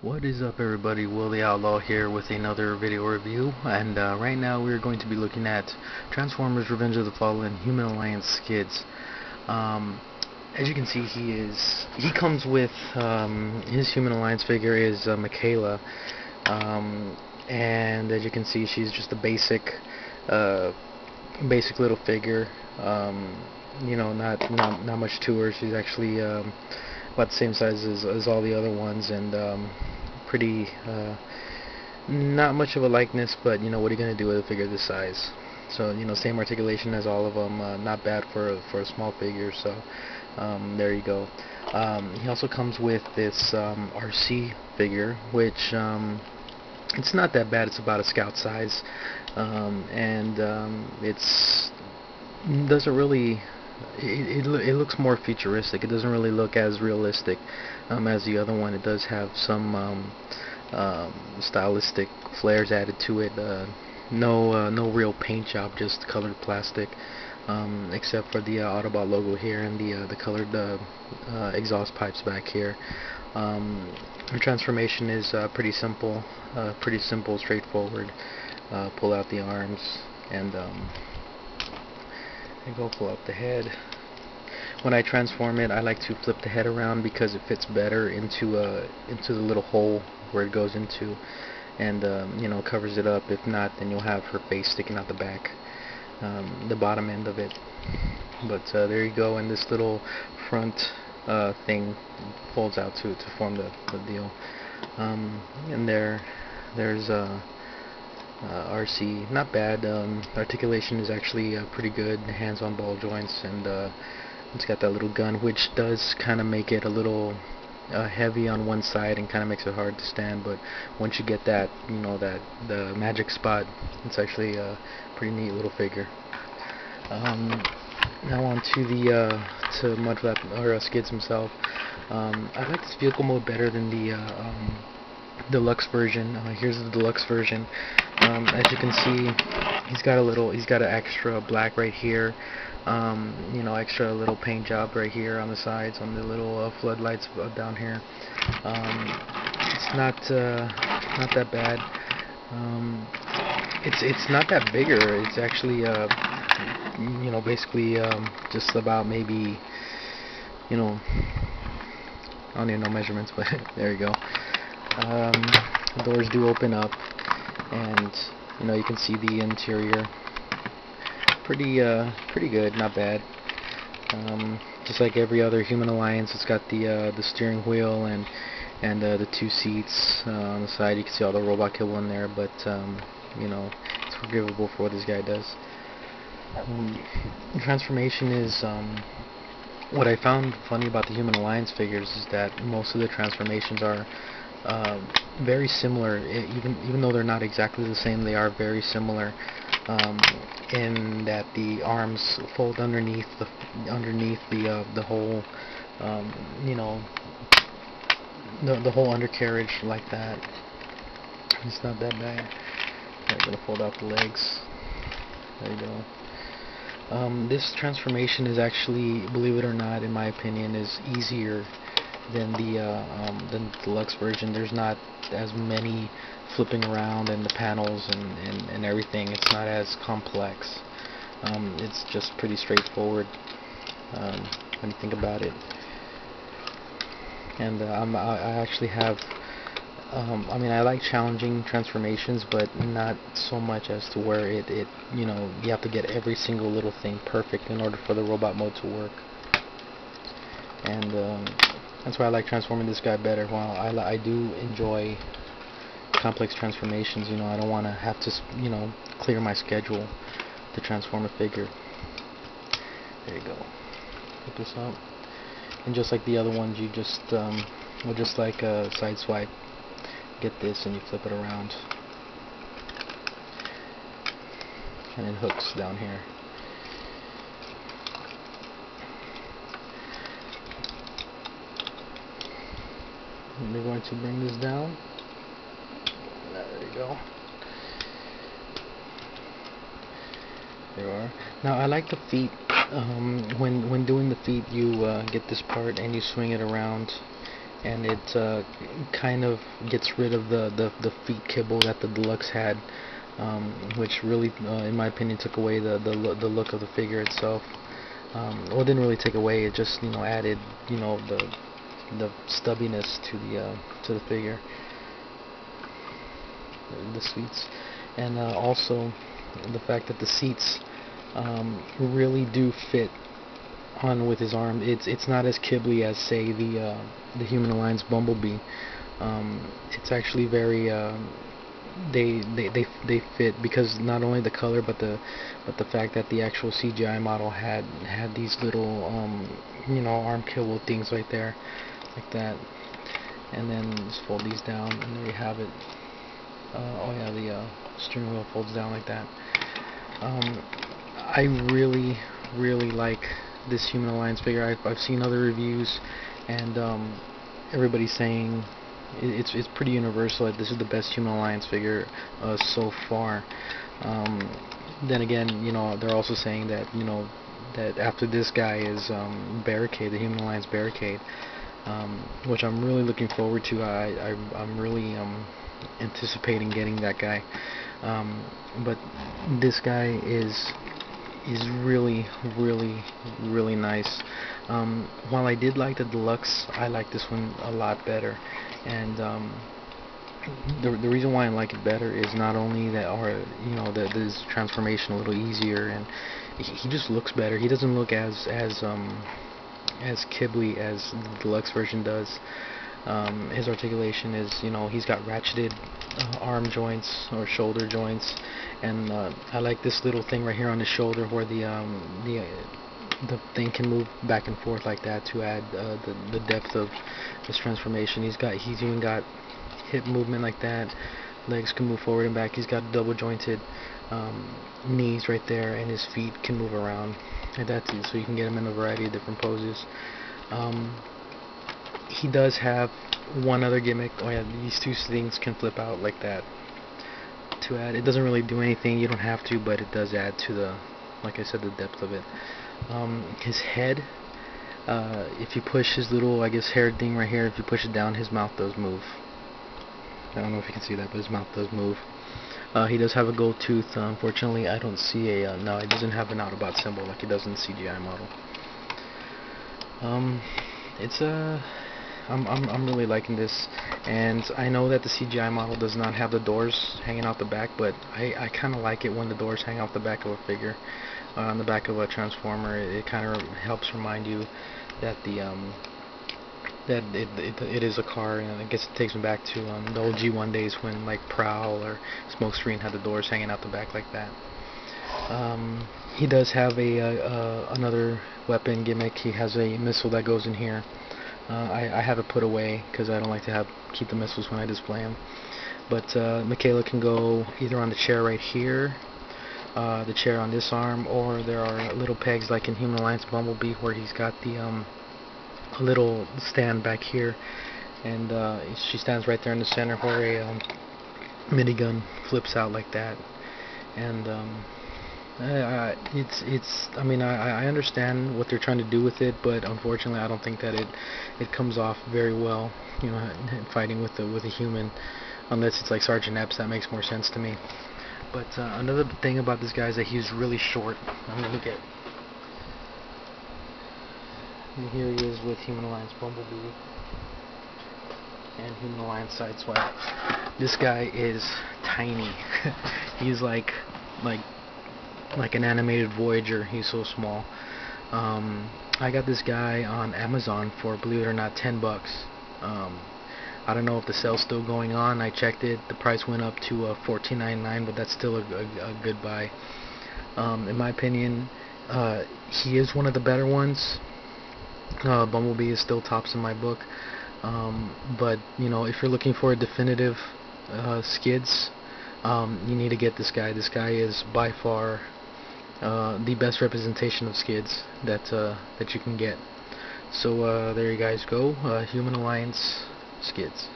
What is up, everybody? Will the Outlaw here with another video review, and right now we're going to be looking at Transformers Revenge of the Fallen Human Alliance Skids. As you can see, he comes with his Human Alliance figure is Mikaela, and as you can see, she's just a basic little figure. You know, not much to her. She's actually about the same size as all the other ones, and pretty not much of a likeness, but you know, what are you gonna do with a figure this size? So you know, same articulation as all of them. Not bad for a small figure. So there you go. He also comes with this Arcee figure, which it's not that bad. It's about a scout size, and it's doesn't really. It looks more futuristic. It doesn't really look as realistic as the other one. It does have some stylistic flares added to it. No real paint job, just colored plastic, except for the Autobot logo here and the colored exhaust pipes back here. The transformation is pretty simple, straightforward. Pull out the arms and go pull out the head. When I transform it, I like to flip the head around because it fits better into the little hole where it goes into, and you know, covers it up. If not, then you'll have her face sticking out the back, the bottom end of it. But there you go, and this little front thing folds out to form the deal. And there's Arcee, not bad. Articulation is actually pretty good. Hands on ball joints, and it's got that little gun, which does kind of make it a little heavy on one side and kind of makes it hard to stand. But once you get that, you know, the magic spot, it's actually a pretty neat little figure. Now on to the Mudflap or Skids himself. I like this vehicle mode better than the deluxe version. Here's the deluxe version. As you can see, he's got an extra black right here. You know, extra little paint job right here on the sides, on the little floodlights down here. It's not that bad. It's not that bigger. It's actually you know, basically just about maybe, you know, I don't even know measurements, but there you go. The doors do open up, and you know, you can see the interior. Pretty good, not bad. Just like every other Human Alliance, it's got the steering wheel and the two seats on the side. You can see all the robot kibble in there, but you know, it's forgivable for what this guy does. Transformation is what I found funny about the Human Alliance figures is that most of the transformations are very similar. Even though they're not exactly the same, they are very similar in that the arms fold underneath the whole you know, the whole undercarriage like that. It's not that bad. I'm gonna fold out the legs. There you go. This transformation is actually, believe it or not, in my opinion, is easier than the deluxe version. There's not as many flipping around and the panels and everything. It's not as complex. It's just pretty straightforward when you think about it. And I actually have I mean, I like challenging transformations, but not so much as to where it you know, you have to get every single little thing perfect in order for the robot mode to work. And that's why I like transforming this guy better. While I do enjoy complex transformations, you know, I don't want to have to, you know, clear my schedule to transform a figure. There you go. Put this up, and just like the other ones, you just will just like a side swipe, get this, and you flip it around, and it hooks down here. And we're going to bring this down. There you go. There you are. Now I like the feet. When doing the feet, you get this part and you swing it around, and it kind of gets rid of the feet kibble that the deluxe had, which really, in my opinion, took away the look of the figure itself. Well, it didn't really take away. It just added the stubbiness to the figure, the seats, and also the fact that the seats really do fit on with his arm. It's not as kibbly as, say, the Human Alliance Bumblebee. It's actually very they fit, because not only the color but the fact that the actual CGI model had these little arm kibble things right there, like that. And then just fold these down, and there you have it. Oh yeah, the steering wheel folds down like that. I really like this Human Alliance figure. I've seen other reviews, and everybody's saying it's pretty universal that this is the best Human Alliance figure so far. Then again, they're also saying that that after this guy is Barricade, the Human Alliance Barricade, which I'm really looking forward to. I'm really anticipating getting that guy. But this guy is really nice. While I did like the deluxe, I like this one a lot better. And the reason why I like it better is not only that, that his transformation a little easier, and he just looks better. He doesn't look as kibbly as the deluxe version does. His articulation is, he's got ratcheted arm joints or shoulder joints, and I like this little thing right here on the shoulder where the thing can move back and forth like that to add the depth of his transformation. He's even got hip movement like that. Legs can move forward and back. He's got double jointed knees right there, and his feet can move around like that too, so you can get him in a variety of different poses. He does have one other gimmick. Oh yeah, these two things can flip out like that to add. It doesn't really do anything, you don't have to, but it does add to the, like I said, the depth of it. His head, if you push his little, I guess, hair thing right here, if you push it down, his mouth does move. I don't know if you can see that, but his mouth does move. He does have a gold tooth. Unfortunately, I don't see no, it doesn't have an Autobot symbol like it does in the CGI model. It's I'm really liking this, and I know that the CGI model does not have the doors hanging out the back, but I kind of like it when the doors hang out the back of a figure, on the back of a Transformer. It kind of helps remind you that that it is a car, and I guess it takes me back to the old G1 days when like Prowl or Smokescreen had the doors hanging out the back like that. He does have another weapon gimmick. He has a missile that goes in here. I have it put away because I don't like to keep the missiles when I display them. But Mikaela can go either on the chair right here, the chair on this arm, or there are little pegs like in Human Alliance Bumblebee where he's got the a little stand back here, and she stands right there in the center where a minigun flips out like that. And I mean, I understand what they're trying to do with it, but unfortunately I don't think that it comes off very well, fighting with a human, unless it's like Sergeant Epps. That makes more sense to me. But another thing about this guy is that he's really short. I mean, look at, and here he is with Human Alliance Bumblebee and Human Alliance Sideswipe. This guy is tiny. He's like an animated Voyager. He's so small. I got this guy on Amazon for, believe it or not, $10. I don't know if the sale's still going on. I checked it. The price went up to $14.99, but that's still a good buy. In my opinion, he is one of the better ones. Bumblebee is still tops in my book. But if you're looking for a definitive Skids, you need to get this guy. This guy is by far the best representation of Skids that you can get. So there you guys go. Human Alliance Skids.